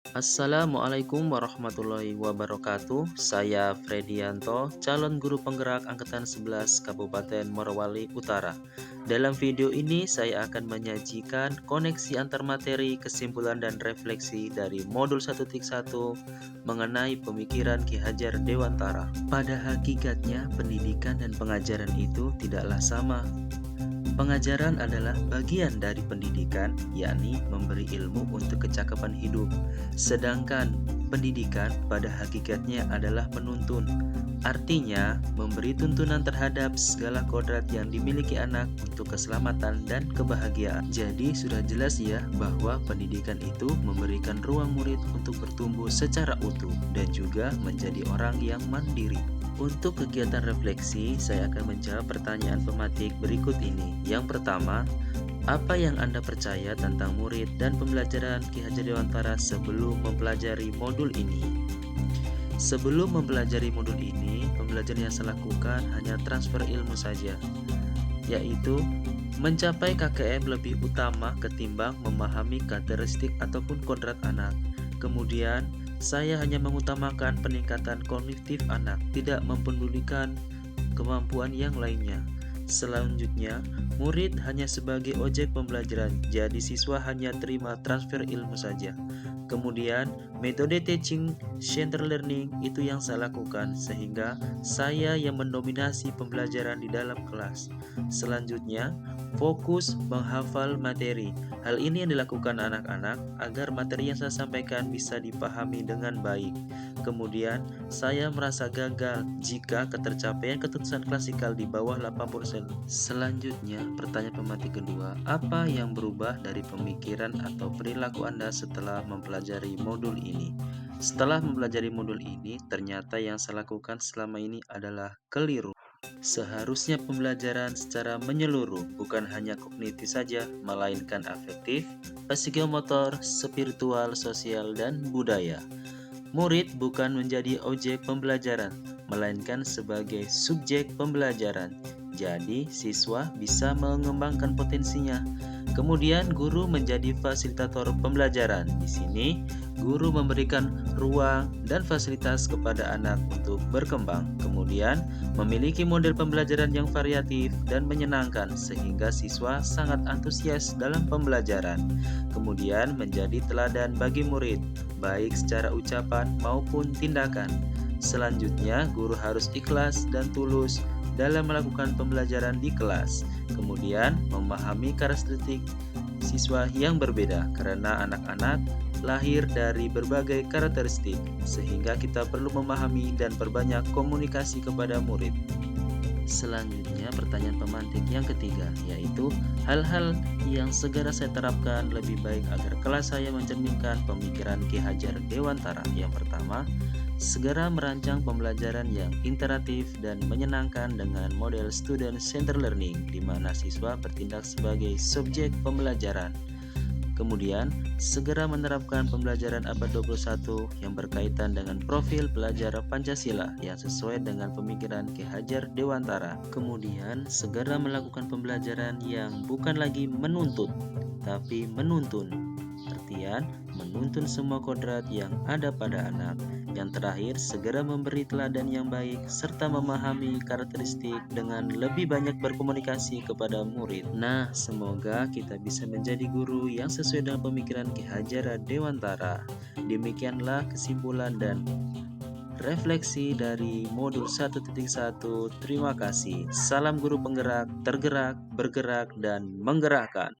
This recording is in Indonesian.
Assalamualaikum warahmatullahi wabarakatuh. Saya Fredianto, calon guru penggerak angkatan 11 Kabupaten Morowali Utara. Dalam video ini saya akan menyajikan koneksi antar materi, kesimpulan dan refleksi dari modul 1.1 mengenai pemikiran Ki Hajar Dewantara. Pada hakikatnya, pendidikan dan pengajaran itu tidaklah sama. Pengajaran adalah bagian dari pendidikan, yakni memberi ilmu untuk kecakapan hidup. Sedangkan pendidikan pada hakikatnya adalah menuntun. Artinya, memberi tuntunan terhadap segala kodrat yang dimiliki anak untuk keselamatan dan kebahagiaan. Jadi, sudah jelas ya bahwa pendidikan itu memberikan ruang murid untuk bertumbuh secara utuh dan juga menjadi orang yang mandiri. Untuk kegiatan refleksi, saya akan menjawab pertanyaan pematik berikut ini. Yang pertama, apa yang Anda percaya tentang murid dan pembelajaran Ki Hajar Dewantara sebelum mempelajari modul ini? Sebelum mempelajari modul ini, pembelajaran yang saya lakukan hanya transfer ilmu saja, yaitu mencapai KKM lebih utama ketimbang memahami karakteristik ataupun kodrat anak. Kemudian, saya hanya mengutamakan peningkatan kognitif anak, tidak mempedulikan kemampuan yang lainnya. Selanjutnya, murid hanya sebagai objek pembelajaran, jadi siswa hanya terima transfer ilmu saja. Kemudian, metode teaching center learning itu yang saya lakukan, sehingga saya yang mendominasi pembelajaran di dalam kelas. Selanjutnya, fokus menghafal materi. Hal ini yang dilakukan anak-anak agar materi yang saya sampaikan bisa dipahami dengan baik. Kemudian, saya merasa gagal jika ketercapaian keputusan klasikal di bawah 80%. Selanjutnya, pertanyaan pematik kedua, apa yang berubah dari pemikiran atau perilaku Anda setelah mempelajari modul ini? Setelah mempelajari modul ini, ternyata yang saya lakukan selama ini adalah keliru. Seharusnya pembelajaran secara menyeluruh, bukan hanya kognitif saja, melainkan afektif, psikomotor, spiritual, sosial, dan budaya. Murid bukan menjadi objek pembelajaran, melainkan sebagai subjek pembelajaran. Jadi, siswa bisa mengembangkan potensinya. Kemudian, guru menjadi fasilitator pembelajaran. Di sini, guru memberikan ruang dan fasilitas kepada anak untuk berkembang. Kemudian, memiliki model pembelajaran yang variatif dan menyenangkan sehingga siswa sangat antusias dalam pembelajaran. Kemudian, menjadi teladan bagi murid, baik secara ucapan maupun tindakan. Selanjutnya, guru harus ikhlas dan tulus dalam melakukan pembelajaran di kelas. Kemudian, memahami karakteristik siswa yang berbeda karena anak-anak lahir dari berbagai karakteristik, sehingga kita perlu memahami dan perbanyak komunikasi kepada murid. Selanjutnya, pertanyaan pemantik yang ketiga, yaitu hal-hal yang segera saya terapkan lebih baik agar kelas saya mencerminkan pemikiran Ki Hajar Dewantara. Yang pertama, segera merancang pembelajaran yang interaktif dan menyenangkan dengan model student center learning, di mana siswa bertindak sebagai subjek pembelajaran. Kemudian, segera menerapkan pembelajaran abad 21 yang berkaitan dengan profil pelajar Pancasila yang sesuai dengan pemikiran Ki Hajar Dewantara. Kemudian, segera melakukan pembelajaran yang bukan lagi menuntut, tapi menuntun. Artian, menuntun semua kodrat yang ada pada anak. Yang terakhir, segera memberi teladan yang baik serta memahami karakteristik dengan lebih banyak berkomunikasi kepada murid. Nah, semoga kita bisa menjadi guru yang sesuai dengan pemikiran Ki Hajar Dewantara. Demikianlah kesimpulan dan refleksi dari modul 1.1. Terima kasih. Salam guru penggerak, tergerak, bergerak, dan menggerakkan.